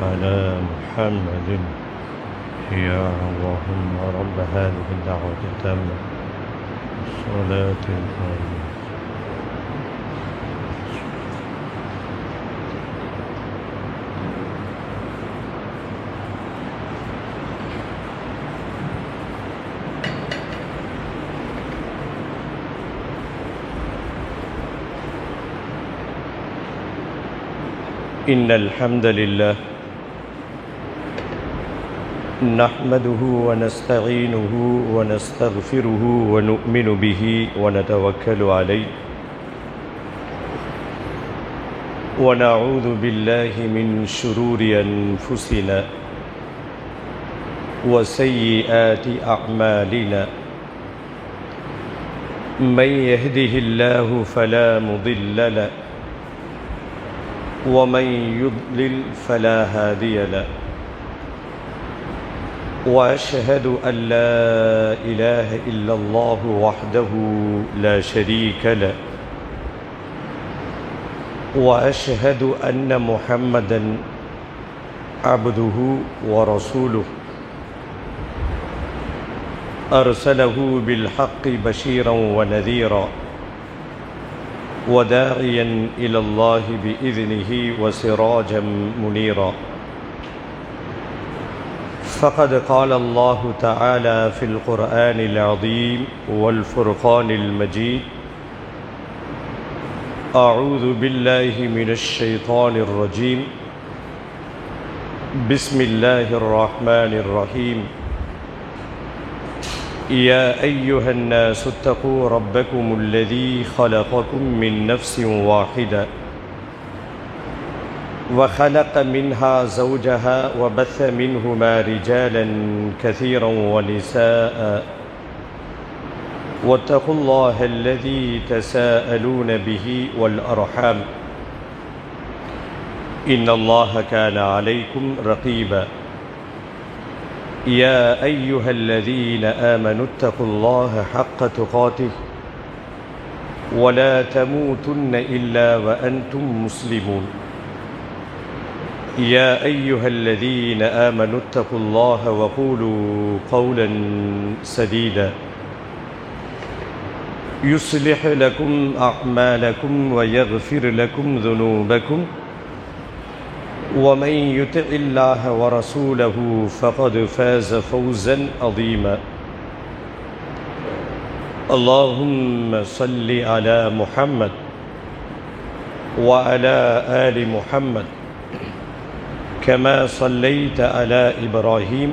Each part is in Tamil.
على محمد يا اللهم رب هذه الدعوة التامة والصلاة القائمة إن الحمد لله نحمده ونستعينه ونستغفره ونؤمن به ونتوكل عليه ونعوذ بالله من شرور أنفسنا وسيئات أعمالنا من يهده الله فلا مضل له ومن يضلل فلا هادي له وأشهد أن لا إله إلا الله وحده لا شريك له وأشهد أن محمدًا عبده ورسوله أرسله بالحق بشيرا ونذيرا وداعيا إلى الله بإذنه وسراجا منيرا فقد قال الله تعالى في القرآن العظيم والفرقان المجيد أعوذ بالله من الشيطان الرجيم بسم الله الرحمن الرحيم يا أيها الناس اتقوا ربكم الذي خلقكم من نفس واحدة وخلق منها زوجها وبث منهما رجالا كثيرا ونساء واتقوا الله الذي تساءلون به والأرحام إن الله كان عليكم رقيبا يا أيها الذين آمنوا اتقوا الله حق تقاته ولا تموتن إلا وأنتم مسلمون يا أيها الذين آمنوا اتقوا الله وقولوا قولا سديدا يصلح لكم أعمالكم ويغفر لكم ذنوبكم ومن يطع الله ورسوله فقد فاز فوزا عظيما اللهم صل على محمد وعلى آل محمد كما صليت على إبراهيم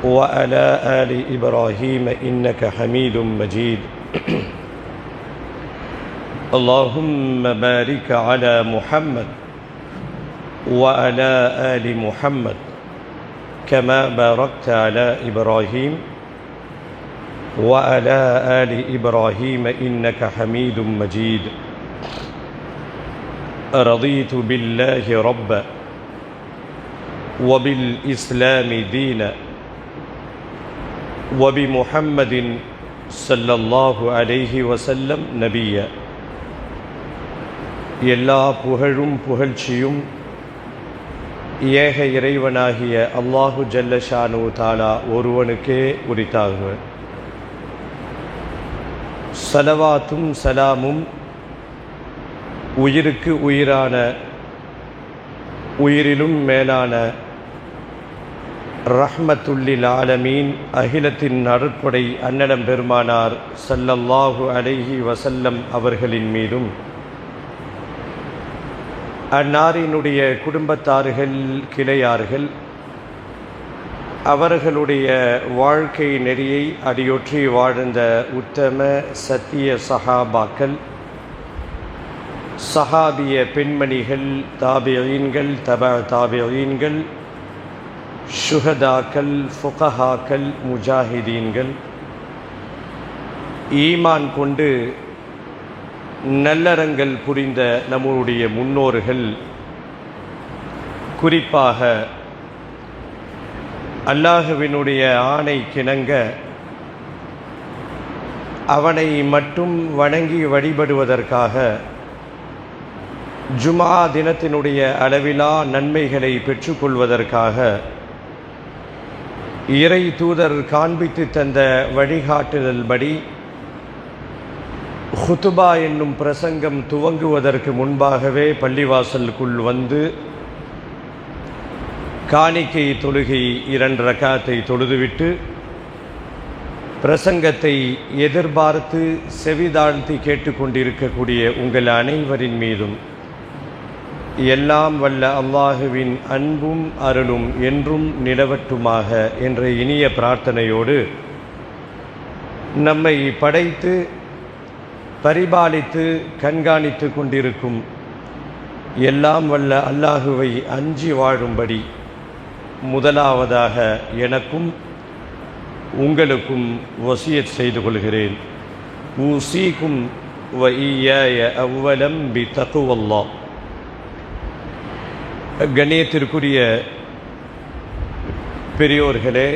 وعلى آل إبراهيم إنك حميد مجيد اللهم بارك على محمد وعلى آل محمد كما باركت على إبراهيم وعلى آل إبراهيم إنك حميد مجيد رضيت بالله ربا وبالإسلام دينا وبمحمد صلى الله عليه وسلم نبيا. எல்லா புகழும் புகழ்ச்சியும் ஏக இறைவனாகிய அல்லாஹு ஜல்ல ஷானு தாலா ஒருவனுக்கே உரித்தாகுக. ஸலவாத்தும் சலாமும் உயிருக்கு உயிரான, உயிரிலும் மேலான ரஹ்மத்துல்லில் ஆலமீன் அகிலத்தின் அருட்கொடை அன்னலம் பெருமானார் ஸல்லல்லாஹு அலைஹி வஸல்லம் அவர்களின் மீதும், அன்னாரினுடைய குடும்பத்தார்கள், கிளையார்கள், அவர்களுடைய வாழ்க்கை நெறியை அடியொற்றி வாழ்ந்த உத்தம சத்திய சஹாபாக்கள், சஹாபிய பெண்மணிகள், தாபியீன்கள், தாபியீன்கள், ஷுஹதாக்கள், ஃபுகஹாக்கள், முஜாஹிதீன்கள், ஈமான் கொண்டு நல்லறங்கள் புரிந்த நம்முடைய முன்னோர்கள், குறிப்பாக அல்லாஹுவினுடைய ஆணை கிணங்க அவனை மட்டும் வணங்கி வழிபடுவதற்காக ஜுமா தினத்தினுடைய அளவிலா நன்மைகளை பெற்றுக்கொள்வதற்காக இறை தூதர் காண்பித்து தந்த வழிகாட்டுதல்படி ஹுதுபா என்னும் பிரசங்கம் துவங்குவதற்கு முன்பாகவே பள்ளிவாசலுக்குள் வந்து காணிக்கை தொழுகை 2 ரக்காத்தை தொழுதுவிட்டு பிரசங்கத்தை எதிர்பார்த்து செவிதாழ்த்தி கேட்டுக்கொண்டிருக்கக்கூடிய உங்கள் அனைவரின் மீதும் எல்லாம் வல்ல அல்லாஹுவின் அன்பும் அருளும் என்றும் நிலவட்டுமாக என்ற இனிய பிரார்த்தனையோடு, நம்மை படைத்து பரிபாலித்து கண்காணித்து கொண்டிருக்கும் எல்லாம் வல்ல அல்லாஹுவை அஞ்சி வாழும்படி முதலாவதாக எனக்கும் உங்களுக்கும் வசியத் செய்து கொள்கிறேன். ஊசீக்கும் வ இய்யாய அவ்வலம் பி தக்வல்லாஹ். கண்ணியத்திற்குரிய பெரியோர்களே,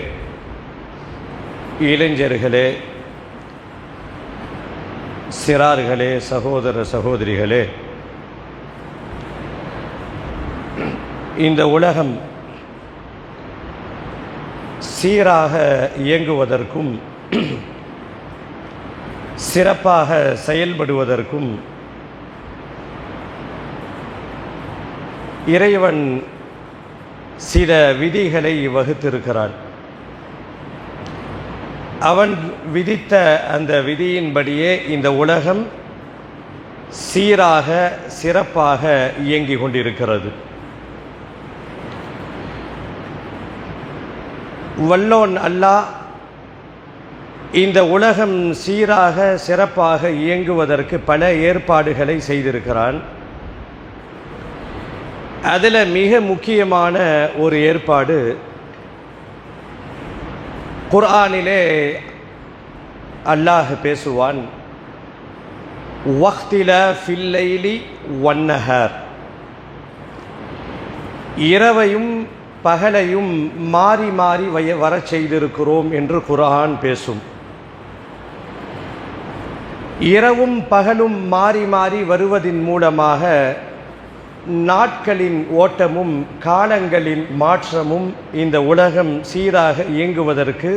இளைஞர்களே, சிறார்களே, சகோதர சகோதரிகளே, இந்த உலகம் சீராக இயங்குவதற்கும் சிறப்பாக செயல்படுவதற்கும் இறைவன் சில விதிகளை வகுத்திருக்கிறான். அவன் விதித்த அந்த விதியின்படியே இந்த உலகம் சீராக சிறப்பாக இயங்கிக் கொண்டிருக்கிறது. வல்லோன் அல்லாஹ் இந்த உலகம் சீராக சிறப்பாக இயங்குவதற்கு பல ஏற்பாடுகளை செய்திருக்கிறான். அதில் மிக முக்கியமான ஒரு ஏற்பாடு குர்ஆனிலே அல்லாஹ் பேசுவான், வக்திலஃபில் லைலி வன்னஹார், இரவையும் பகலையும் மாறி மாறி வரச் செய்திருக்கிறோம் என்று குர்ஆன் பேசும். இரவும் பகலும் மாறி மாறி வருவதின் மூலமாக நாட்களின் ஓட்டமும் காலங்களின் மாற்றமும் இந்த உலகம் சீராக இயங்குவதற்கு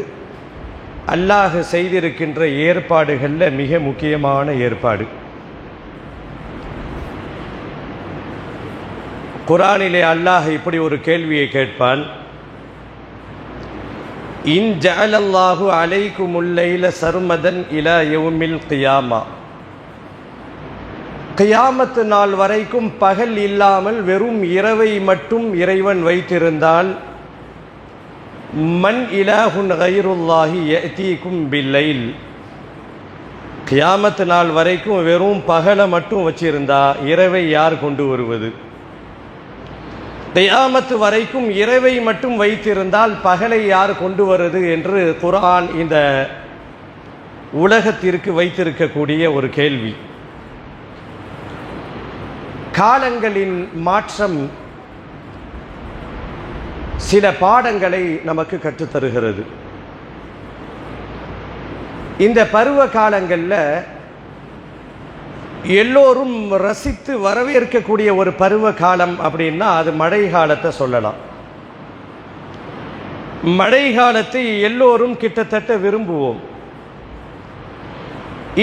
அல்லாஹ் செய்திருக்கின்ற ஏற்பாடுகளில் மிக முக்கியமான ஏற்பாடு. குர்ஆனிலே அல்லாஹ் இப்படி ஒரு கேள்வியை கேட்பான், இன் ஜஅலல்லாஹு அலைக்குமுல் லைல சர்மதன் இலா யௌமில் கியாமா, கியாமத்து நாள் வரைக்கும் பகல் இல்லாமல் வெறும் இரவை மட்டும் இறைவன் வைத்திருந்தால், மன் இலாஹுன் கைருல்லாஹி யஅதீக்கும் பில்லைல், கியாமத்து நாள் வரைக்கும் வெறும் பகலை மட்டும் வச்சிருந்தா இரவை யார் கொண்டு வருவது? கியாமத்து வரைக்கும் இரவை மட்டும் வைத்திருந்தால் பகலை யார் கொண்டு வருவது என்று குர்ஆன் இந்த உலகத்திற்கு வைத்திருக்கக்கூடிய ஒரு கேள்வி. காலங்களின் மாற்றம் சில பாடங்களை நமக்கு கற்றுத்தருகிறது. இந்த பருவ காலங்களில் எல்லோரும் ரசித்து வரவேற்கக்கூடிய ஒரு பருவ காலம் அப்படின்னா அது மழை காலத்தை சொல்லலாம். மழை காலத்தை எல்லோரும் கிட்டத்தட்ட விரும்புவோம்.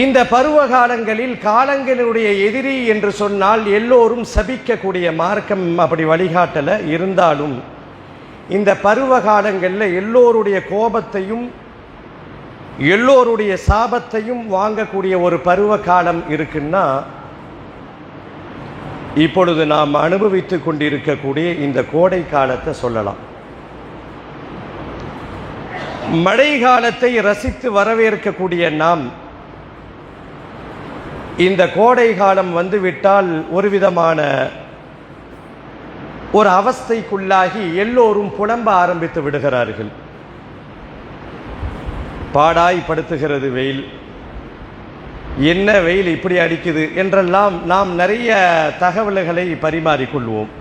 இந்த பருவ காலங்களில் காலங்களுடைய எதிரி என்று சொன்னால் எல்லோரும் சபிக்கக்கூடிய மார்க்கம் அப்படி வழிகாட்டல இருந்தாலும் இந்த பருவ காலங்களில் எல்லோருடைய கோபத்தையும் எல்லோருடைய சாபத்தையும் வாங்கக்கூடிய ஒரு பருவ காலம் இருக்குன்னா இப்பொழுது நாம் அனுபவித்து கொண்டிருக்கக்கூடிய இந்த கோடை காலத்தை சொல்லலாம். மழை காலத்தை ரசித்து வரவேற்கக்கூடிய நாம் இந்த கோடை காலம் வந்துவிட்டால் ஒரு விதமான ஒரு அவஸ்தைக்குள்ளாகி எல்லோரும் புலம்ப ஆரம்பித்து விடுகிறார்கள். பாடாய்படுத்துகிறது வெயில், என்ன வெயில் இப்படி அடிக்குது என்றெல்லாம் நாம் நிறைய தகவல்களை பரிமாறிக்கொள்வோம்.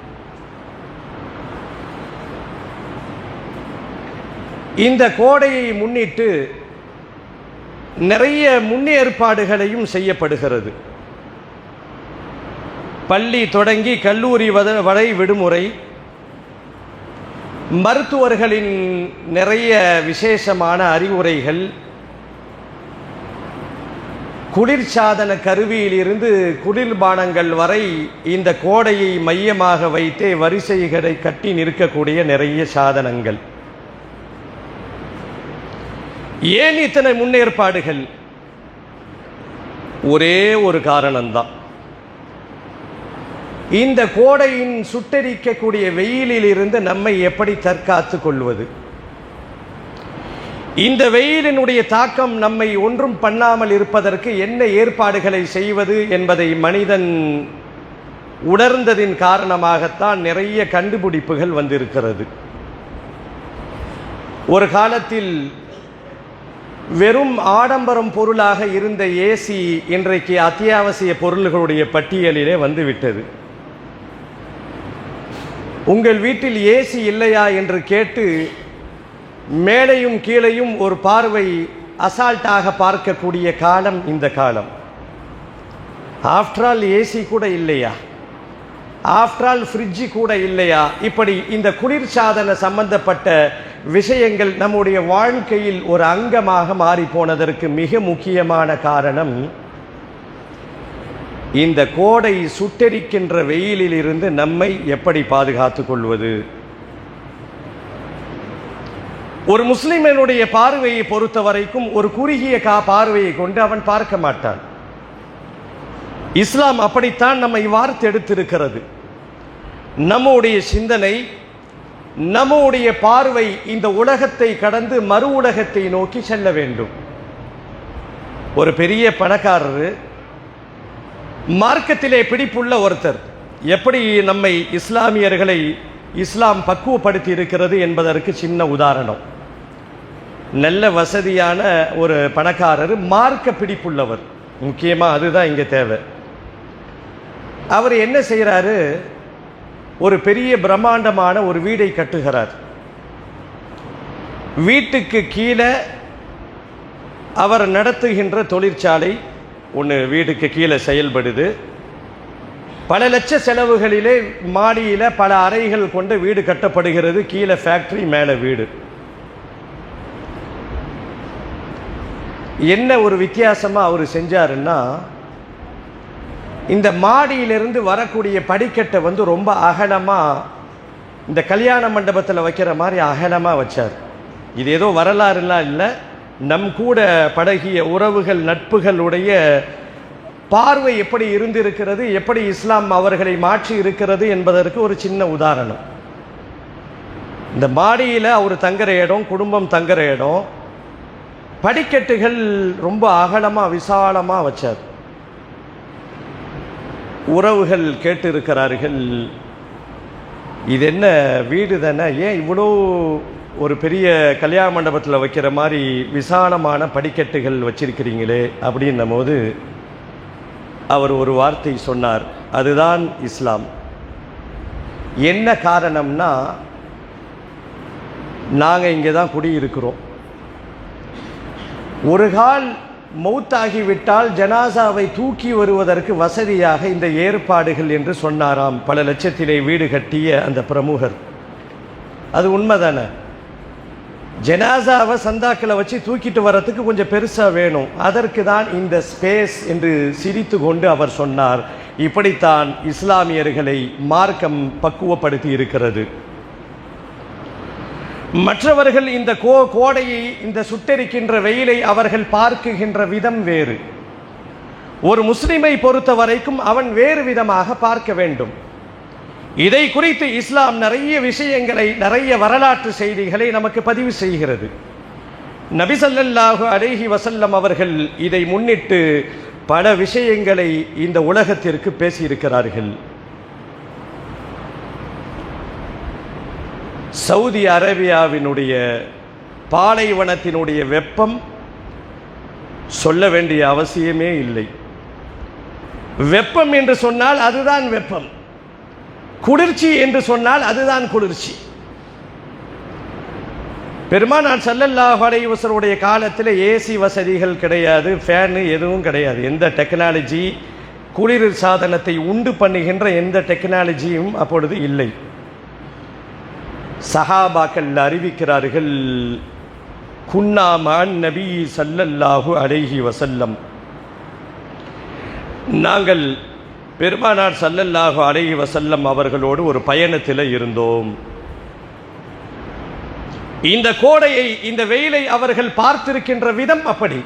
இந்த கோடையை முன்னிட்டு நிறைய முன்னேற்பாடுகளையும் செய்யப்படுகிறது. பள்ளி தொடங்கி கல்லூரி வரை விடுமுறை, மருத்துவர்களின் நிறைய விசேஷமான அறிவுரைகள், குளிர்சாதன கருவியிலிருந்து குளிர்பானங்கள் வரை இந்த கோடையை மையமாக வைத்தே வரிசைகளை கட்டி நிற்கக்கூடிய நிறைய சாதனங்கள். ஏன் இத்தனை முன்னேற்பாடுகள்? ஒரே ஒரு காரணம்தான். இந்த கோடையின் சுட்டெரிக்கக்கூடிய வெயிலில் இருந்து நம்மை எப்படி தற்காத்து கொள்வது, இந்த வெயிலினுடைய தாக்கம் நம்மை ஒன்றும் பண்ணாமல் இருப்பதற்கு என்ன ஏற்பாடுகளை செய்வது என்பதை மனிதன் உணர்ந்ததின் காரணமாகத்தான் நிறைய கண்டுபிடிப்புகள் வந்திருக்கிறது. ஒரு காலத்தில் வெறும் ஆடம்பரம் பொருளாக இருந்த ஏசி இன்றைக்கு அத்தியாவசிய பொருள்களுடைய பட்டியலிலே வந்துவிட்டது. உங்கள் வீட்டில் ஏசி இல்லையா என்று கேட்டு மேலையும் கீழையும் ஒரு பார்வை அசால்ட்டாக பார்க்கக்கூடிய காலம் இந்த காலம். ஆஃப்டர் ஆல் ஏசி கூட இல்லையா, ஆஃப்டர் ஆல் ஃப்ரிட்ஜு கூட இல்லையா, இப்படி இந்த குளிர்சாதன சம்பந்தப்பட்ட விஷயங்கள் நம்முடைய வாழ்க்கையில் ஒரு அங்கமாக மாறி போனதற்கு மிக முக்கியமான காரணம் இந்த கோடை சுட்டெரிக்கின்ற வெயிலில் இருந்து நம்மை எப்படி பாதுகாத்துக் கொள்வது. ஒரு முஸ்லிமனுடைய பார்வையை பொறுத்த வரைக்கும் ஒரு குறுகிய பார்வையை கொண்டு அவன் பார்க்க மாட்டான். இஸ்லாம் அப்படித்தான் நம்மை வார்த்தெடுத்திருக்கிறது. நம்முடைய சிந்தனை, நம்முடைய பார்வை இந்த உலகத்தை கடந்து மறு உலகத்தை நோக்கி செல்ல வேண்டும். ஒரு பெரிய பணக்காரர், மார்க்கத்திலே பிடிப்புள்ள ஒருத்தர், எப்படி நம்மை இஸ்லாமியர்களை இஸ்லாம் பக்குவப்படுத்தி இருக்கிறது என்பதற்கு சின்ன உதாரணம். நல்ல வசதியான ஒரு பணக்காரர், மார்க்க பிடிப்புள்ளவர், முக்கியமாக அதுதான் இங்கே தேவை. அவர் என்ன செய்கிறாரு, ஒரு பெரிய பிரம்மாண்டமான ஒரு வீடை கட்டுகிறார். வீட்டுக்கு கீழே அவர் நடத்துகின்ற தொழிற்சாலை ஒன்று வீட்டுக்கு கீழே செயல்படுது. பல லட்ச செலவுகளிலே மாடியில் பல அறைகள் கொண்டு வீடு கட்டப்படுகிறது. கீழே ஃபேக்டரி, மேலே வீடு. என்ன ஒரு வித்தியாசமாக அவர் செஞ்சாருன்னா, இந்த மாடியிலிருந்து வரக்கூடிய படிக்கட்டை ரொம்ப அகலமாக, இந்த கல்யாண மண்டபத்தில் வைக்கிற மாதிரி அகலமாக வச்சார். இது ஏதோ வரலாறுலாம் இல்லை, நம் கூட பழகிய உறவுகள், நட்புகளுடைய பார்வை எப்படி இருந்திருக்கிறது, எப்படி இஸ்லாம் அவர்களை மாற்றி இருக்கிறது என்பதற்கு ஒரு சின்ன உதாரணம். இந்த மாடியில் அவர் தங்குற இடம், குடும்பம் தங்குற இடம், படிக்கட்டுகள் ரொம்ப அகலமாக விசாலமாக வச்சார். உறவுகள் கேட்டு இருக்கிறார்கள், இது என்ன வீடு தானே, ஏன் இவ்வளோ ஒரு பெரிய கல்யாண மண்டபத்தில் வைக்கிற மாதிரி விசாலமான படிக்கட்டுகள் வச்சிருக்கிறீங்களே அப்படின்னும் போது அவர் ஒரு வார்த்தை சொன்னார், அதுதான் இஸ்லாம். என்ன காரணம்னா, நாங்கள் இங்கே தான் குடியிருக்கிறோம். ஒரு கால் மௌத்தாகிவிட்டால் ஜனாசாவை தூக்கி வருவதற்கு வசதியாக இந்த ஏற்பாடுகள் என்று சொன்னாராம் பல லட்சத்திலே வீடு கட்டிய அந்த பிரமுகர். அது உண்மைதானே? ஜனாசாவை சந்தாக்களை வச்சு தூக்கிட்டு வர்றதுக்கு கொஞ்சம் பெருசாக வேணும், அதற்கு தான் இந்த ஸ்பேஸ் என்று சிரித்து கொண்டு அவர் சொன்னார். இப்படித்தான் இஸ்லாமியர்களை மார்க்கம் பக்குவப்படுத்தி இருக்கிறது. மற்றவர்கள் இந்த கோடையை, இந்த சுட்டெரிக்கின்ற வெயிலை அவர்கள் பார்க்குகின்ற விதம் வேறு. ஒரு முஸ்லிமை பொறுத்த வரைக்கும் அவன் வேறு விதமாக பார்க்க வேண்டும். இதை குறித்து இஸ்லாம் நிறைய விஷயங்களை, நிறைய வரலாற்று செய்திகளை நமக்கு பதிவு செய்கிறது. நபி ஸல்லல்லாஹு அலைஹி வஸல்லம் அவர்கள் இதை முன்னிட்டு பல விஷயங்களை இந்த உலகத்திற்கு பேசியிருக்கிறார்கள். சவுதி அரேபியாவினுடைய பாலைவனத்தினுடைய வெப்பம் சொல்ல வேண்டிய அவசியமே இல்லை. வெப்பம் என்று சொன்னால் அதுதான் வெப்பம், குளிர்ச்சி என்று சொன்னால் அதுதான் குளிர்ச்சி. பெருமானார் ஸல்லல்லாஹு அலைஹி வஸல்லுடைய காலத்தில் ஏசி வசதிகள் கிடையாது, ஃபேனு எதுவும் கிடையாது. எந்த டெக்னாலஜி, குளிர் சாதனத்தை உண்டு பண்ணுகின்ற எந்த டெக்னாலஜியும் அப்பொழுது இல்லை. சஹாபாக்கள் அறிவிக்கிறார்கள், குன்னா மஅன் நபி ஸல்லல்லாஹு அலைஹி வஸல்லம், நாங்கள் பெருமானார் ஸல்லல்லாஹு அலைஹி வஸல்லம் அவர்களோடு ஒரு பயணத்தில் இருந்தோம். இந்த கோடையை, இந்த வெயிலை அவர்கள் பார்த்திருக்கின்ற விதம் அப்படி.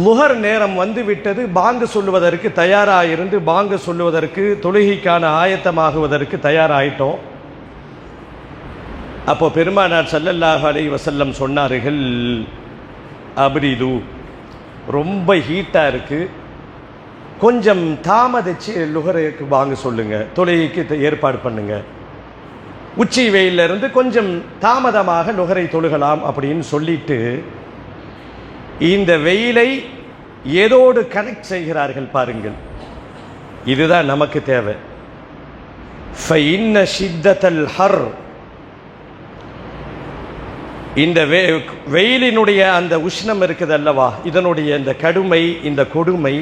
லுஹர் நேரம் வந்துவிட்டது, பாங்கு சொல்லுவதற்கு தயாராக இருந்து, பாங்கு சொல்லுவதற்கு, தொழுகைக்கான ஆயத்தமாகுவதற்கு தயாராயிட்டோம். அப்போ பெருமானார் ஸல்லல்லாஹு அலைஹி வஸல்லம் சொன்னார்கள், அப்ரிது, ரொம்ப ஹீட்டாக இருக்கு, கொஞ்சம் தாமதிச்சு லுஹருக்கு பாங்கு சொல்லுங்க, தொழுகைக்கு ஏற்பாடு பண்ணுங்க, உச்சி வெயிலிருந்து கொஞ்சம் தாமதமாக லுஹரை தொழுகலாம் அப்படின்னு சொல்லிட்டு இந்த வெயிலை ஏதோடு கனெக்ட் செய்கிறார்கள். பாருங்கள், இதுதான் நமக்கு தேவை. ஃபஇன்ன ஷித்தத்தல் ஹர், இந்த வெயிலினுடைய அந்த உஷ்ணம் இருக்குது அல்லவா, இதனுடைய இந்த கடுமை, இந்த கொடுமை,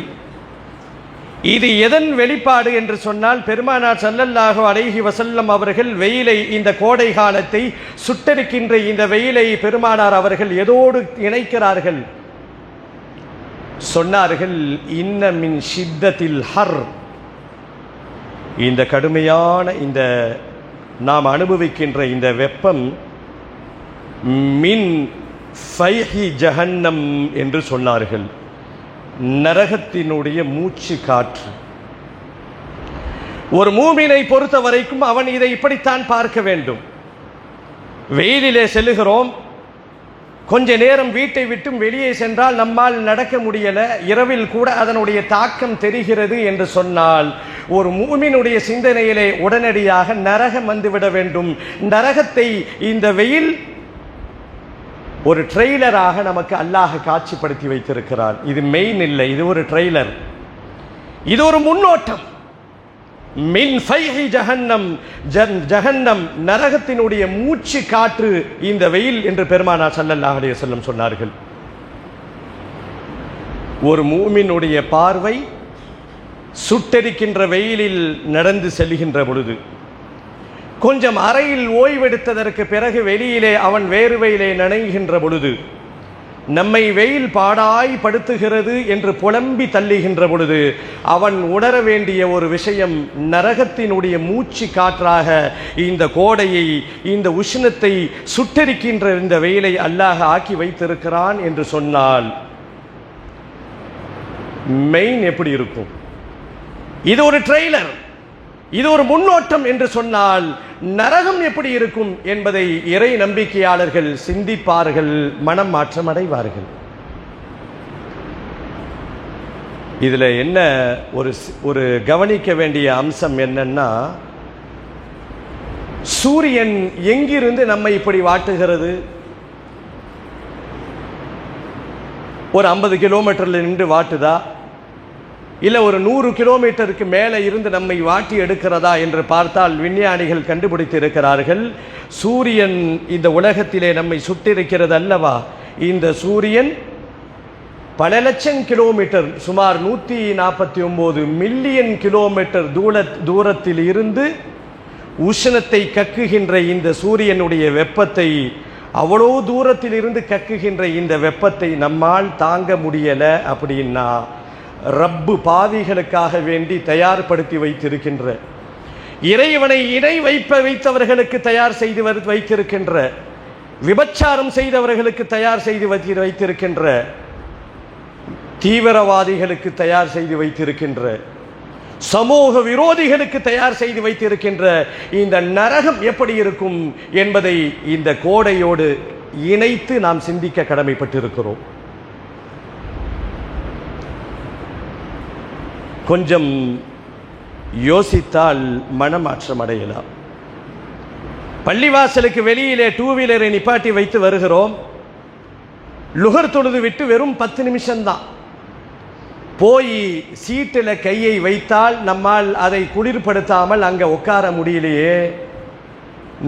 இது எதன் வெளிப்பாடு என்று சொன்னால், பெருமானார் ஸல்லல்லாஹு அலைஹி வஸல்லம் அவர்கள் வெயிலை, இந்த கோடை காலத்தை சுட்டெரிக்கின்ற இந்த வெயிலை பெருமானார் அவர்கள் எதோடு இணைக்கிறார்கள்? சொன்னார்கள், இன்ன மின் ஷித்தத்தில் ஹர், இந்த கடுமையான, இந்த நாம் அனுபவிக்கின்ற இந்த வெப்பம், மின் ஃபைஹி ஜஹன்னம் என்று சொன்னார்கள், நரகத்தினுடைய மூச்சு காற்று. ஒரு மூமினை பொறுத்த வரைக்கும் அவன் இதை இப்படித்தான் பார்க்க வேண்டும். வெயிலிலே செல்லுகிறோம், கொஞ்ச நேரம் வீட்டை விட்டும் வெளியே சென்றால் நம்மால் நடக்க முடியல, இரவில் கூட அதனுடைய தாக்கம் தெரிகிறது என்று சொன்னால், ஒரு மூமினுடைய சிந்தனையிலே உடனடியாக நரகம் வந்துவிட வேண்டும். நரகத்தை இந்த வெயில் ஒரு ட்ரெய்லராக நமக்கு அல்லாஹ் காட்சிப்படுத்தி வைத்திருக்கிறான். இது மெயின் இல்லை, இது ஒரு ட்ரெய்லர், இது ஒரு முன்னோட்டம். மின் ஃபைஹி ஜஹன்னம், ஜஹன்னம் நரகத்தினுடைய மூச்சு காற்று இந்த வெயில் என்று பெருமானார் ஸல்லல்லாஹு அலைஹி வஸல்லம் சொன்னார்கள். ஒரு மூமினுடைய பார்வை சுட்டெரிக்கின்ற வெயிலில் நடந்து செல்கின்ற பொழுது, கொஞ்சம் அறையில் ஓய்வெடுத்ததற்கு பிறகு வெளியிலே அவன் வேர்வையிலே நனைகின்ற பொழுது, நம்மை வெயில் பாடாய் படுத்துகிறது என்று புலம்பி தள்ளுகின்ற பொழுது, அவன் உணர வேண்டிய ஒரு விஷயம், நரகத்தினுடைய மூச்சு காற்றாக இந்த கோடையை, இந்த உஷ்ணத்தை சுட்டெரிக்கின்ற இந்த வெயிலை அல்லாஹ் ஆக்கி வைத்திருக்கிறான் என்று சொன்னால் மெயின் எப்படி இருக்கும்? இது ஒரு ட்ரெய்லர், இது ஒரு முன்னோட்டம் என்று சொன்னால் நரகம் எப்படி இருக்கும் என்பதை இறை நம்பிக்கையாளர்கள் சிந்திப்பார்கள், மனம் மாற்றம் அடைவார்கள். இதில் என்ன ஒரு கவனிக்க வேண்டிய அம்சம் என்னன்னா, சூரியன் எங்கிருந்து நம்மை இப்படி வாட்டுகிறது? ஒரு 50 கிலோமீட்டர்ல நின்று வாட்டுதா, இல்லை ஒரு 100 கிலோமீட்டருக்கு மேலே இருந்து நம்மை வாட்டி எடுக்கிறதா என்று பார்த்தால் விஞ்ஞானிகள் கண்டுபிடித்து இருக்கிறார்கள், சூரியன் இந்த உலகத்திலே நம்மை சுட்டிருக்கிறது அல்லவா? இந்த சூரியன் பல லட்சம் கிலோமீட்டர், சுமார் 149 மில்லியன் கிலோமீட்டர் தூரத்தில் இருந்து உஷ்ணத்தை கக்குகின்ற இந்த சூரியனுடைய வெப்பத்தை, அவ்வளோ தூரத்தில் இருந்து கக்குகின்ற இந்த வெப்பத்தை நம்மால் தாங்க முடியலை அப்படின்னா, ரப்பு பாவிகளுக்காக வேண்டி தயார்படுத்தி வைத்திருக்கின்ற, இறைவனை இணை வைத்தவர்களுக்கு தயார் செய்து வைத்திருக்கின்ற, விபச்சாரம் செய்தவர்களுக்கு தயார் செய்து வைத்திருக்கின்ற, தீவிரவாதிகளுக்கு தயார் செய்து வைத்திருக்கின்ற, சமூக விரோதிகளுக்கு தயார் செய்து வைத்திருக்கின்ற இந்த நரகம் எப்படி இருக்கும் என்பதை இந்த கோடையோடு இணைத்து நாம் சிந்திக்க கடமைப்பட்டிருக்கிறோம். கொஞ்சம் யோசித்தால் மனமாற்றம் அடையலாம். பள்ளிவாசலுக்கு வெளியிலே 2 வீலரை நிப்பாட்டி வைத்து வருகிறோம். லுகர் தொழுது விட்டு வெறும் 10 நிமிஷம்தான். போய் சீட்டில் கையை வைத்தால் நம்மால் அதை குளிர்படுத்தாமல் அங்கே உட்கார முடியலையே.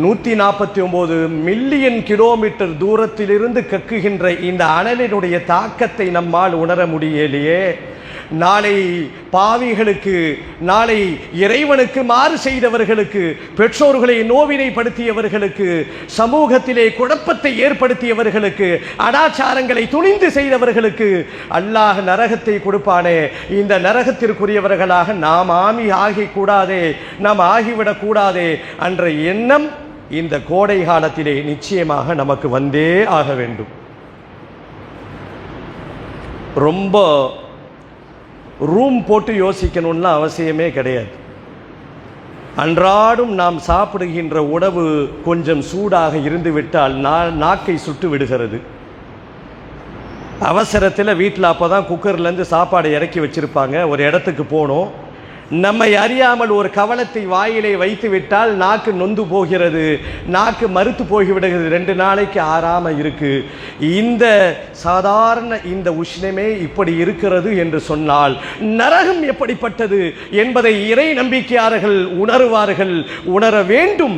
149 மில்லியன் கிலோமீட்டர் தூரத்திலிருந்து கக்குகின்ற இந்த அனலினுடைய தாக்கத்தை நம்மால் உணர முடியலையே. நாளை பாவிகளுக்கு, நாளை இறைவனுக்கு மாறு செய்தவர்களுக்கு, பெற்றோர்களை நோவினைப்படுத்தியவர்களுக்கு, சமூகத்திலே குழப்பத்தை ஏற்படுத்தியவர்களுக்கு, அனாச்சாரங்களை துணிந்து செய்தவர்களுக்கு அல்லாஹ் நரகத்தை கொடுப்பானே. இந்த நரகத்திற்குரியவர்களாக நாம் ஆகிக்கூடாதே, நாம் ஆகிவிடக்கூடாதே என்ற எண்ணம் இந்த கோடை காலத்திலே நிச்சயமாக நமக்கு வந்தே ஆக வேண்டும். ரொம்ப ரூம் போட்டு யோசிக்கணும்னா அவசியமே கிடையாது. அன்றாடும் நாம் சாப்பிடுகின்ற உணவு கொஞ்சம் சூடாக இருந்துவிட்டால் நாக்கை சுட்டு விடுகிறது. அவசரத்தில் வீட்டில் அப்போ தான் குக்கர்லேருந்து சாப்பாடு இறக்கி வச்சுருப்பாங்க. ஒரு இடத்துக்கு போனோம், நம்மை அறியாமல் ஒரு கவலத்தை வாயிலை வைத்து விட்டால் நாக்கு நொந்து போகிறது, நாக்கு மறுத்து போய்விடுகிறது, 2 நாளைக்கு ஆறாமல் இருக்கு. இந்த சாதாரண இந்த உஷ்ணமே இப்படி இருக்கிறது என்று சொன்னால் நரகம் எப்படிப்பட்டது என்பதை இறை நம்பிக்கையாளர்கள் உணருவார்கள், உணர வேண்டும்.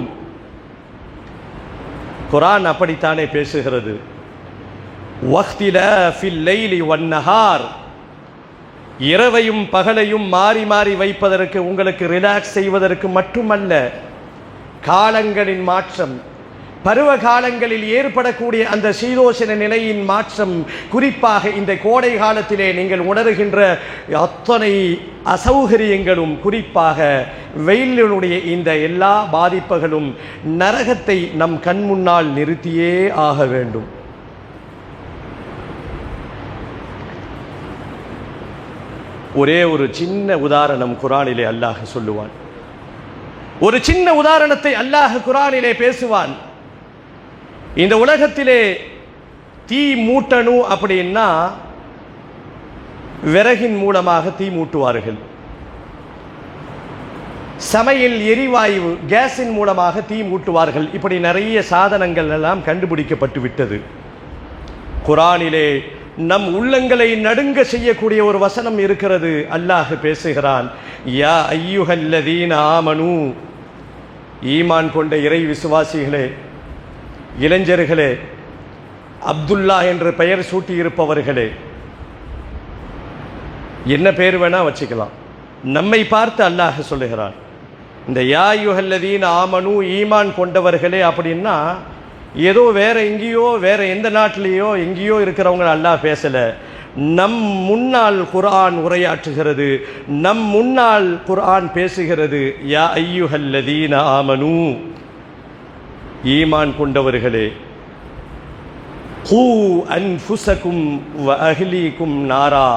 குர்ஆன் அப்படித்தானே பேசுகிறது. வக்திலாஃபில் லைலி வன்னஹார், இரவையும் பகலையும் மாறி மாறி வைப்பதற்கு, உங்களுக்கு ரிலாக்ஸ் செய்வதற்கு மட்டுமல்ல, காலங்களின் மாற்றம், பருவ காலங்களில் ஏற்படக்கூடிய அந்த சீதோஷண நிலையின் மாற்றம், குறிப்பாக இந்த கோடை காலத்திலே நீங்கள் உணர்கின்ற அத்தனை அசௌகரியங்களும், குறிப்பாக வெயிலினுடைய இந்த எல்லா பாதிப்புகளும் நரகத்தை நம் கண் முன்னால் நிறுத்தியே ஆக வேண்டும். ஒரே ஒரு சின்ன உதாரணம் குர்ஆனிலே அல்லாஹ் சொல்லுவான். ஒரு சின்ன உதாரணத்தை அல்லாஹ் குர்ஆனிலே பேசுவான். இந்த உலகத்திலே தீ மூட்டணும் அப்படின்னா விறகின் மூலமாக தீ மூட்டுவார்கள். சமையல் எரிவாயு கேஸின் மூலமாக தீ மூட்டுவார்கள். இப்படி நிறைய சாதனங்கள் எல்லாம் கண்டுபிடிக்கப்பட்டு விட்டது. குர்ஆனிலே நம் உள்ளங்களை நடுங்க செய்யக்கூடிய ஒரு வசனம் இருக்கிறது. அல்லாஹ் பேசுகிறான், யா ஐயுஹல்லதீன ஆமனு, ஈமான் கொண்ட இறை விசுவாசிகளே, இளைஞர்களே, அப்துல்லா என்று பெயர் சூட்டி இருப்பவர்களே, என்ன பேர் வேணா வச்சுக்கலாம், நம்மை பார்த்து அல்லாஹ் சொல்லுகிறான். இந்த யா ஐயுஹல்லதீன ஆமனு, ஈமான் கொண்டவர்களே அப்படின்னா ஏதோ வேற எங்கேயோ, வேற எந்த நாட்டிலேயோ எங்கேயோ இருக்கிறவங்க அல்லாஹ் பேசலை. நம் முன்னால் குர்ஆன் உரையாற்றுகிறது, நம் முன்னால் குர்ஆன் பேசுகிறது. யா ஐயுஹல்லதீன ஆமனு, ஈமான் கொண்டவர்களே, கூ அன்ஃபுஸகும் வ அஹ்லீகும் நாரா,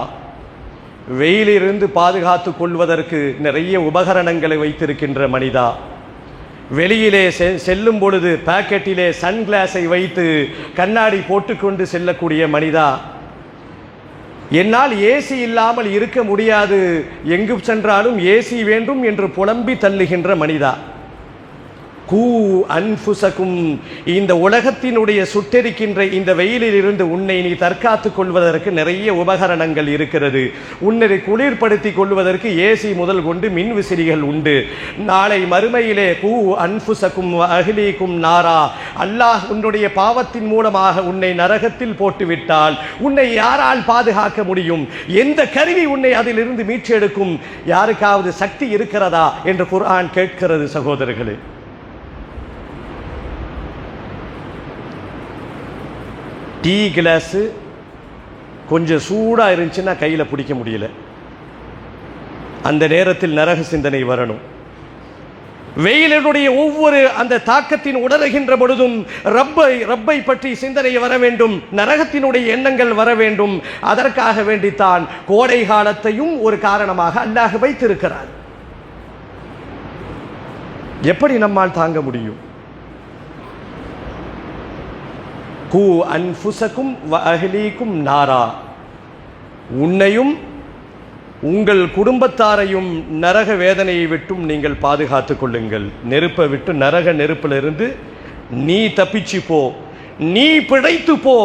வெயிலிருந்து பாதுகாத்து கொள்வதற்கு நிறைய உபகரணங்களை வைத்திருக்கின்ற மனிதா, வெளியிலே செல்லும் பொழுது பாக்கெட்டிலே சன்கிளாஸை வைத்து கண்ணாடி போட்டுக்கொண்டு செல்லக்கூடிய மனிதா, என்னால் ஏசி இல்லாமல் இருக்க முடியாது, எங்கு சென்றாலும் ஏசி வேண்டும் என்று புலம்பி தள்ளுகின்ற மனிதா, கூ அன்ஃபுசக்கும், இந்த உலகத்தினுடைய சுட்டெரிக்கின்ற இந்த வெயிலில் இருந்து உன்னை நீ தற்காத்துக் கொள்வதற்கு நிறைய உபகரணங்கள் இருக்கிறது. உன்னை குளிர்படுத்திக் கொள்வதற்கு ஏசி முதல் கொண்டு மின் விசிறிகள் உண்டு. நாளை மறுமையிலே கூ அன்ஃபுசக்கும் அஹ்லீக்கும் நாரா, அல்லாஹ் உன்னுடைய பாவத்தின் மூலமாக உன்னை நரகத்தில் போட்டுவிட்டால் உன்னை யாரால் பாதுகாக்க முடியும்? எந்த கருவி உன்னை அதிலிருந்து மீட்டெடுக்கும்? யாருக்காவது சக்தி இருக்கிறதா என்று குர்ஆன் கேட்கிறது. சகோதரர்களே, டீ கிளாஸு கொஞ்சம் சூடாக இருந்துச்சுன்னா கையில் பிடிக்க முடியல. அந்த நேரத்தில் நரக சிந்தனை வரணும். வெயிலினுடைய ஒவ்வொரு அந்த தாக்கத்தின் உணர்கின்ற பொழுதும் ரப்பை பற்றி சிந்தனை வர வேண்டும், நரகத்தினுடைய எண்ணங்கள் வர வேண்டும். அதற்காக வேண்டித்தான் கோடை காலத்தையும் ஒரு காரணமாக அல்லாஹ் வைத்திருக்கிறார். எப்படி நம்மால் தாங்க முடியும்? கூ அன்ஃபுசக்கும் வ அஹ்லீக்கும் நாரா, உன்னையும் உங்கள் குடும்பத்தாரையும் நரக வேதனையை விட்டும் நீங்கள் பாதுகாத்துக் கொள்ளுங்கள். நெருப்பை விட்டு, நரக நெருப்பிலிருந்து நீ தப்பிச்சு போ, நீ பிழைத்து போ.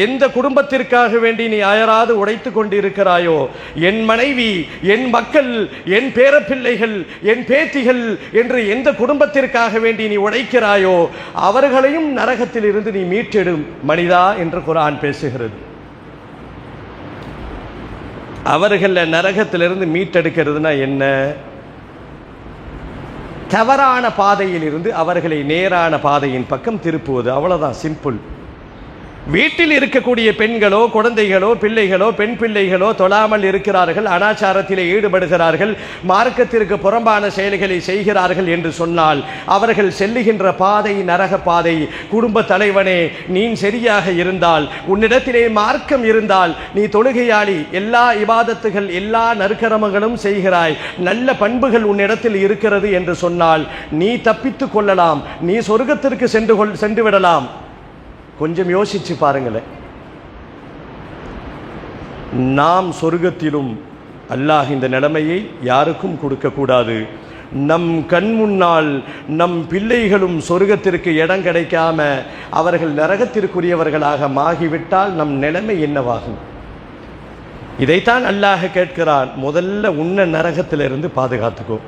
எந்த குடும்பத்திற்காக வேண்டி நீ அயராது உழைத்து கொண்டிருக்கிறாயோ, என் மனைவி, என் மக்கள், என் பேரப்பிள்ளைகள், என் பேத்திகள் என்று எந்த குடும்பத்திற்காக வேண்டி நீ உழைக்கிறாயோ அவர்களையும் நரகத்தில் இருந்து நீ மீட்டெடும் மனிதா என்று குர்ஆன் பேசுகிறது. அவர்களை நரகத்திலிருந்து மீட்டெடுக்கிறதுனா என்ன? தவறான பாதையில் இருந்து அவர்களை நேரான பாதையின் பக்கம் திருப்புவது. அவ்வளவுதான், சிம்பிள். வீட்டில் இருக்கக்கூடிய பெண்களோ, குழந்தைகளோ, பிள்ளைகளோ, பெண் பிள்ளைகளோ தொழாமல் இருக்கிறார்கள், அனாச்சாரத்திலே ஈடுபடுகிறார்கள், மார்க்கத்திற்கு புறம்பான செயல்களை செய்கிறார்கள் என்று சொன்னால் அவர்கள் செல்லுகின்ற பாதை நரக பாதை. குடும்ப தலைவனே, நீ சரியாக இருந்தால், உன்னிடத்திலே மார்க்கம் இருந்தால், நீ தொழுகையாளி, எல்லா இபாதத்துகள், எல்லா நற்கர்மங்களும் செய்கிறாய், நல்ல பண்புகள் உன்னிடத்தில் இருக்கிறது என்று சொன்னால் நீ தப்பித்துக் கொள்ளலாம், நீ சொர்க்கத்திற்கு சென்று விடலாம். கொஞ்சம் யோசிச்சு பாருங்களேன். நாம் சொர்க்கத்திலும் அல்லாஹ் இந்த நிலைமையை யாருக்கும் கொடுக்கக்கூடாது. நம் கண் முன்னால் நம் பிள்ளைகளும் சொர்க்கத்திற்கு இடம் கிடைக்காம அவர்கள் நரகத்திற்குரியவர்களாக ஆகிவிட்டால் நம் நிலைமை என்னவாகும்? இதைத்தான் அல்லாஹ் கேட்கிறான். முதல்ல உன்னை நரகத்திலிருந்து பாதுகாத்துக்கோ.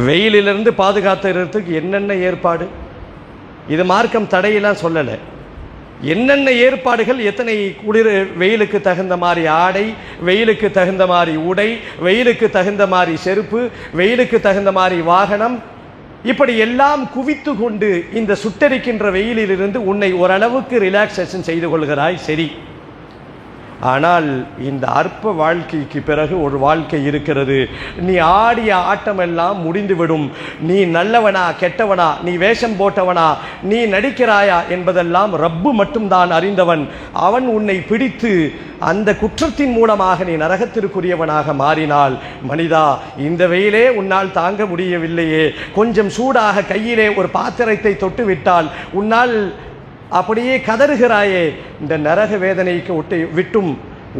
வெயிலிலிருந்து பாதுகாத்துறதுக்கு என்னென்ன ஏற்பாடு? இது மார்க்கம் தடையெல்லாம் சொல்லலை. என்னென்ன ஏற்பாடுகள், எத்தனை குளிர், வெயிலுக்கு தகுந்த மாதிரி ஆடை, வெயிலுக்கு தகுந்த மாதிரி உடை, வெயிலுக்கு தகுந்த மாதிரி செருப்பு, வெயிலுக்கு தகுந்த மாதிரி வாகனம், இப்படி எல்லாம் குவித்து கொண்டு இந்த சுட்டரிக்கின்ற வெயிலிலிருந்து உன்னை ஓரளவுக்கு ரிலாக்ஸேஷன் செய்து கொள்கிறாய், சரி. ஆனால் இந்த அற்ப வாழ்க்கைக்கு பிறகு ஒரு வாழ்க்கை இருக்கிறது. நீ ஆடிய ஆட்டமெல்லாம் முடிந்துவிடும். நீ நல்லவனா கெட்டவனா, நீ வேஷம் போட்டவனா, நீ நடிக்கிறாயா என்பதெல்லாம் ரப்பு மட்டும்தான் அறிந்தவன். அவன் உன்னை பிடித்து அந்த குற்றத்தின் மூலமாக நீ நரகத்திற்குரியவனாக மாறினால், மனிதா, இந்த வெயிலே உன்னால் தாங்க முடியவில்லையே, கொஞ்சம் சூடாக கையிலே ஒரு பாத்திரத்தை தொட்டு விட்டால் உன்னால் அப்படியே கதறுகிறாயே, இந்த நரக வேதனைக்கு விட்டும்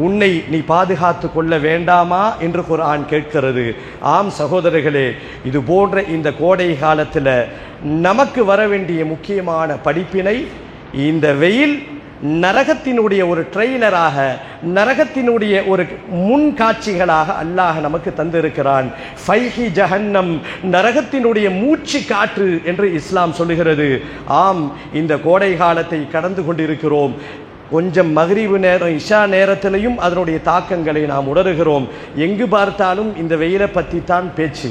உன்னை நீ பாதுகாத்து கொள்ள வேண்டாமா என்று குர்ஆன் கேட்கிறது. ஆம் சகோதரர்களே, இது போன்ற இந்த கோடை காலத்தில் நமக்கு வர வேண்டிய முக்கியமான படிப்பினை, இந்த வெயில் நரகத்தினுடைய ஒரு ட்ரெய்லராக, நரகத்தினுடைய ஒரு முன்காட்சிகளாக அல்லாஹ் நமக்கு தந்திருக்கிறான். ஃபைஹி ஜஹன்னம், நரகத்தினுடைய மூச்சு காற்று என்று இஸ்லாம் சொல்லுகிறது. ஆம், இந்த கோடை காலத்தை கடந்து கொண்டிருக்கிறோம். கொஞ்சம் மக்ரிபு நேரம், இஷா நேரத்திலையும் அதனுடைய தாக்கங்களை நாம் உணர்கிறோம். எங்கு பார்த்தாலும் இந்த வெயிலை பற்றி தான் பேச்சு.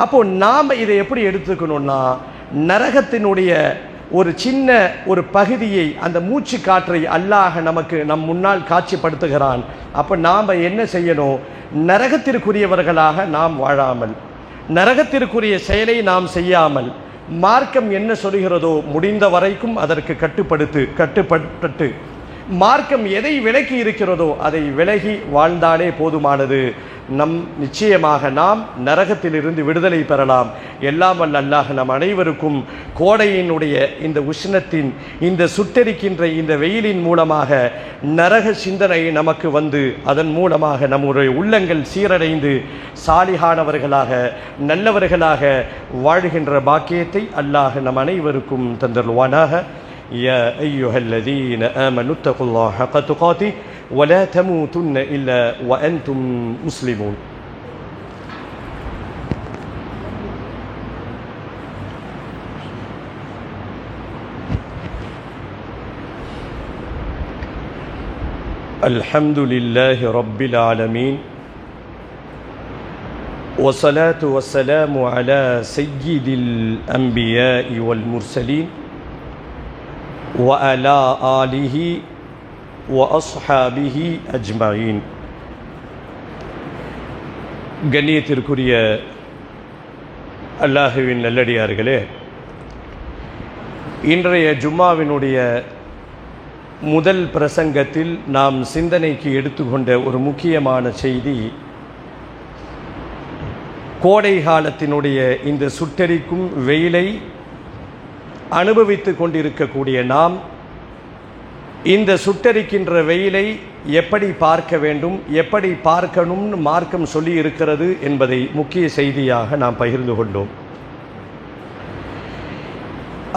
அப்போ நாம் இதை எப்படி எடுத்துக்கணும்னா, நரகத்தினுடைய ஒரு சின்ன ஒரு பகுதியை, அந்த மூச்சு காற்றை அல்லாஹ் நமக்கு நம் முன்னால் காட்சிப்படுத்துகிறான். அப்போ நாம் என்ன செய்யணும்? நரகத்திற்குரியவர்களாக நாம் வாழாமல், நரகத்திற்குரிய செயலை நாம் செய்யாமல், மார்க்கம் என்ன சொல்கிறதோ முடிந்த வரைக்கும் அதற்கு கட்டுப்பட்டு மார்க்கம் எதை விலக்கி இருக்கிறதோ அதை விலகி வாழ்ந்தாலே போதுமானது. நிச்சயமாக நாம் நரகத்திலிருந்து விடுதலை பெறலாம். எல்லாம் வல்ல அல்லாஹ் நம் அனைவருக்கும் கோடையினுடைய இந்த உஷ்ணத்தின், இந்த சுட்டெரிக்கின்ற இந்த வெயிலின் மூலமாக நரக சிந்தனை நமக்கு வந்து அதன் மூலமாக நம்முடைய உள்ளங்கள் சீரடைந்து சாலிகானவர்களாக நல்லவர்களாக வாழ்கின்ற பாக்கியத்தை அல்லாஹ் நம் அனைவருக்கும் தந்தருவானாக. يا أيها الذين آمنوا اتقوا الله حق تقاته ولا تموتن إلا وأنتم مسلمون. الحمد لله رب العالمين والصلاة والسلام على سيد الأنبياء والمرسلين وعلى آله وأصحابه أجمعين. கண்ணியத்திற்குரிய அல்லாஹுவின் நல்லடியார்களே, இன்றைய ஜும்மாவினுடைய முதல் பிரசங்கத்தில் நாம் சிந்தனைக்கு எடுத்துக்கொண்ட ஒரு முக்கியமான செய்தி, கோடை காலத்தினுடைய இந்த சுட்டெரிக்கும் வெயிலை அனுபவித்து கொண்டிருக்கக்கூடிய நாம் இந்த சுட்டெரிக்கின்ற வெயிலை எப்படி பார்க்க வேண்டும், எப்படி பார்க்கணும்னு மார்க்கம் சொல்லி இருக்கிறது என்பதை முக்கிய செய்தியாக நாம் பகிர்ந்து கொண்டோம்.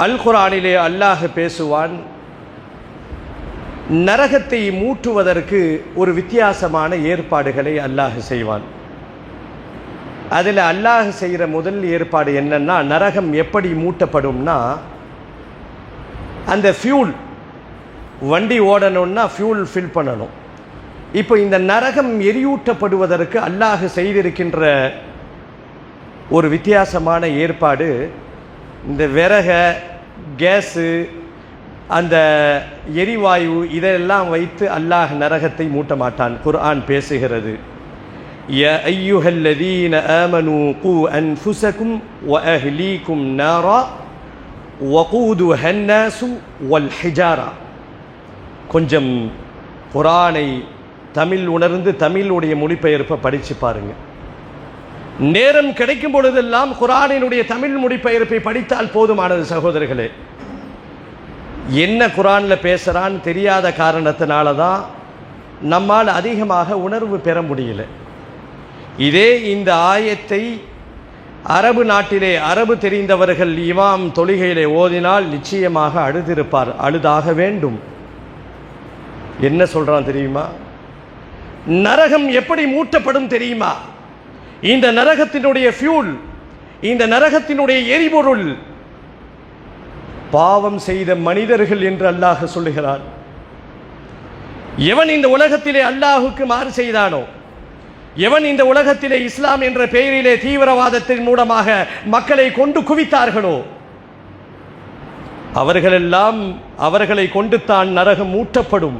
அல் குர்ஆனிலே அல்லாஹ் பேசுவான், நரகத்தை மூட்டுவதற்கு ஒரு வித்தியாசமான ஏற்பாடுகளை அல்லாஹ் செய்வான். அதில் அல்லாஹ் செய்கிற முதல் ஏற்பாடு என்னன்னா, நரகம் எப்படி மூட்டப்படும்னா, அந்த ஃபியூல் வண்டி ஓடணும்னா ஃபியூல் ஃபில் பண்ணணும். இப்போ இந்த நரகம் எரியூட்டப்படுவதற்கு அல்லாஹ் செய்திருக்கின்ற ஒரு வித்தியாசமான ஏற்பாடு, இந்த விறக கேஸு அந்த எரிவாயு இதெல்லாம் வைத்து அல்லாஹ் நரகத்தை மூட்ட மாட்டான். குர்ஆன் பேசுகிறது, யா அய்யுஹல்லதீன ஆமனூ கூ அன்ஃபுஸகும் வ அஹ்லீகும் நாரா வகூதுஹா அன்னாஸு வல் ஹிஜாரா. கொஞ்சம் குர்ஆனை தமிழ் உணர்ந்து தமிழுடைய மொழிபெயர்ப்பை படித்து பாருங்க. நேரம் கிடைக்கும் பொழுதெல்லாம் குர்ஆனினுடைய தமிழ் மொழிபெயர்ப்பை படித்தால் போதுமானது சகோதரர்களே. என்ன குர்ஆனில் பேசுகிறான்னு தெரியாத காரணத்தினால தான் நம்மால் அதிகமாக உணர்வு பெற முடியல. இதே இந்த ஆயத்தை அரபு நாட்டிலே அரபு தெரிந்தவர்கள் இமாம் தொழுகையிலே ஓதினால் நிச்சயமாக அழுதிருப்பார், அழுதாக வேண்டும். என்ன சொல்றான் தெரியுமா? நரகம் எப்படி மூட்டப்படும் தெரியுமா? இந்த நரகத்தினுடைய ஃபியூல், இந்த நரகத்தினுடைய எரிபொருள் பாவம் செய்த மனிதர்கள் என்று அல்லாஹ் சொல்லுகிறான். எவன் இந்த உலகத்திலே அல்லாஹுக்கு மாறு செய்தானோ, எவன் இந்த உலகத்திலே இஸ்லாம் என்ற பெயரிலே தீவிரவாதத்தின் மூலமாக மக்களை கொண்டு குவித்தார்களோ, அவர்களை கொண்டு தான் நரகம் மூட்டப்படும்.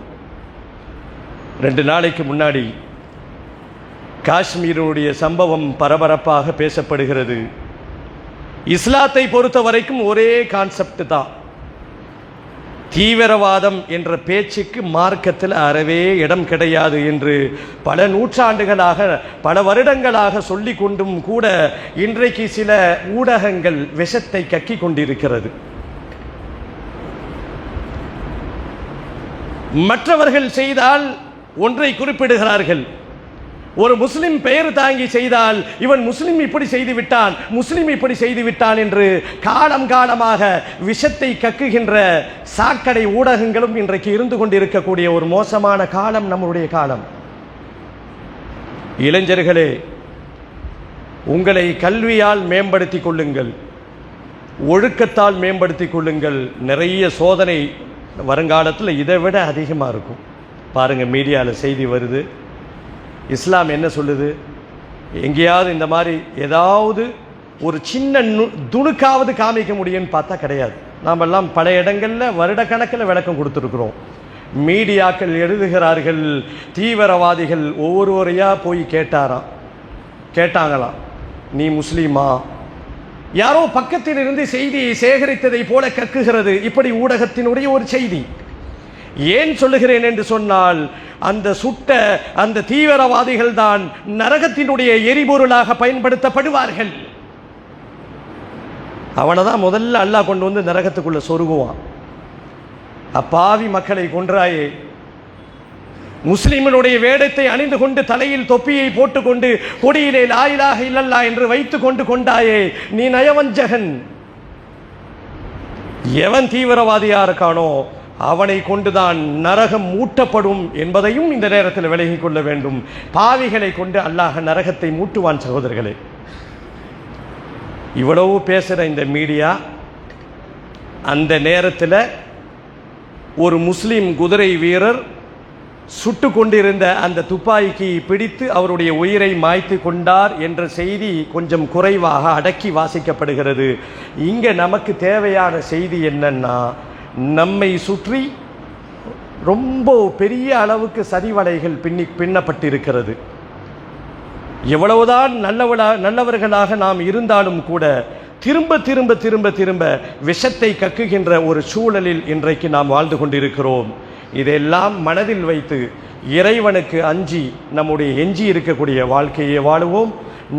2 நாளைக்கு முன்னாடி காஷ்மீருடைய சம்பவம் பரபரப்பாக பேசப்படுகிறது. இஸ்லாத்தை பொறுத்த வரைக்கும் ஒரே கான்செப்ட் தான், தீவிரவாதம் என்ற பேச்சுக்கு மார்க்கத்தில் அறவே இடம் கிடையாது என்று பல நூற்றாண்டுகளாக பல வருடங்களாக சொல்லி கொண்டும் கூட இன்றைக்கு சில ஊடகங்கள் விஷத்தை கக்கி கொண்டிருக்கிறது. மற்றவர்கள் செய்தால் ஒன்றை குறிப்பிடுகிறார்கள், ஒரு முஸ்லிம் பெயர் தாங்கி செய்தால் இவன் முஸ்லிம் இப்படி செய்து விட்டான், முஸ்லிம் இப்படி செய்து விட்டான் என்று காலம் காலமாக விஷத்தை கக்குகின்ற சாக்கடை ஊடகங்களும் இன்றைக்கு இருந்து கொண்டிருக்கக்கூடிய ஒரு மோசமான காலம் நம்முடைய காலம். இளைஞர்களே, உங்களை கல்வியால் மேம்படுத்திக் கொள்ளுங்கள், ஒழுக்கத்தால் மேம்படுத்திக் கொள்ளுங்கள். நிறைய சோதனை வருங்காலத்தில் இதை விட அதிகமாக இருக்கும். பாருங்கள், மீடியாவில் செய்தி வருது, இஸ்லாம் என்ன சொல்லுது? எங்கேயாவது இந்த மாதிரி ஏதாவது ஒரு சின்ன துணுக்காவது காமிக்க முடியும்னு பார்த்தா கிடையாது. நாமெல்லாம் பல இடங்களில் வருடக்கணக்கில் விளக்கம் கொடுத்துருக்குறோம். மீடியாக்கள் எழுதுகிறார்கள், தீவிரவாதிகள் ஒவ்வொருவரையாக போய் கேட்டாங்களாம், நீ முஸ்லீமா? யாரோ பக்கத்தில் இருந்து செய்தியை சேகரித்ததை போல கக்குகிறது. இப்படி ஊடகத்தினுடைய ஒரு செய்தி. ஏன் சொல்லுகிறேன் என்று சொன்னால், அந்த சுட்ட அந்த தீவிரவாதிகள் தான் நரகத்தினுடைய எரிபொருளாக பயன்படுத்தப்படுவார்கள். அவனை தான் முதல்ல அல்லாஹ் கொண்டு வந்து நரகத்துக்குள்ள சொருகுவான். அப்பாவி மக்களை கொன்றாயே, முஸ்லிம்களுடைய வேடத்தை அணிந்து கொண்டு தலையில் தொப்பியை போட்டுக்கொண்டு கொடியிலே லா இலாஹ இல்லல்லாஹ் என்று வைத்து கொண்டு கொண்டாயே, நீ நயவஞ்சகன். எவன் தீவிரவாதியா இருக்கானோ அவனை கொண்டுதான் நரகம் மூட்டப்படும் என்பதையும் இந்த நேரத்தில் விலகிக் கொள்ள வேண்டும். பாவிகளை கொண்டு அல்லாஹ் நரகத்தை மூட்டுவான். சகோதரர்களே, இவ்வளவு பேசுகிற இந்த மீடியா அந்த நேரத்தில் ஒரு முஸ்லிம் குதிரை வீரர் சுட்டு கொண்டிருந்த அந்த துப்பாக்கி பிடித்து அவருடைய உயிரை மாய்த்து கொண்டார் என்ற செய்தி கொஞ்சம் குறைவாக அடக்கி வாசிக்கப்படுகிறது. இங்கே நமக்கு தேவையான செய்தி என்னன்னா, நம்மை சுற்றி ரொம்ப பெரிய அளவுக்கு சதிவலைகள் பின்னப்பட்டிருக்கிறது. எவ்வளவுதான் நல்லவர்களாக நாம் இருந்தாலும் கூட திரும்ப திரும்ப திரும்ப திரும்ப விஷத்தை கக்குகின்ற ஒரு சூழலில் இன்றைக்கு நாம் வாழ்ந்து கொண்டிருக்கிறோம். இதெல்லாம் மனதில் வைத்து இறைவனுக்கு அஞ்சி நம்முடைய எஞ்சி இருக்கக்கூடிய வாழ்க்கையை வாழுவோம்.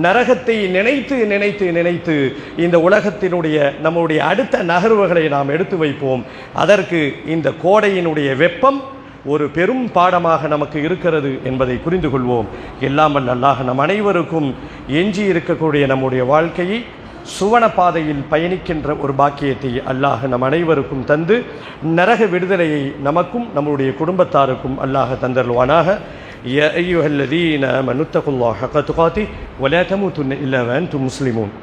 நரகத்தை நினைத்து நினைத்து நினைத்து இந்த உலகத்தினுடைய நம்முடைய அடுத்த நகர்வுகளை நாம் எடுத்து வைப்போம். அதற்கு இந்த கோடையினுடைய வெப்பம் ஒரு பெரும் பாடமாக நமக்கு இருக்கிறது என்பதை புரிந்து கொள்வோம். எல்லாம் வல்ல அல்லாஹ் நம் அனைவருக்கும் எஞ்சி இருக்கக்கூடிய நம்முடைய வாழ்க்கையை சுவன பாதையில் பயணிக்கின்ற ஒரு பாக்கியத்தை அல்லாஹ் நம் அனைவருக்கும் தந்து நரக விடுதலையை நமக்கும் நம்முடைய குடும்பத்தாருக்கும் அல்லாஹ் தந்தருள்வானாக. யா அய்யுஹல்லதீன ஆமனு தகுல்லாஹ ஹக்க துகாத்திஹ் வலா தமூதுன்ன இல்லா வஅன்தும் முஸ்லிமூன்.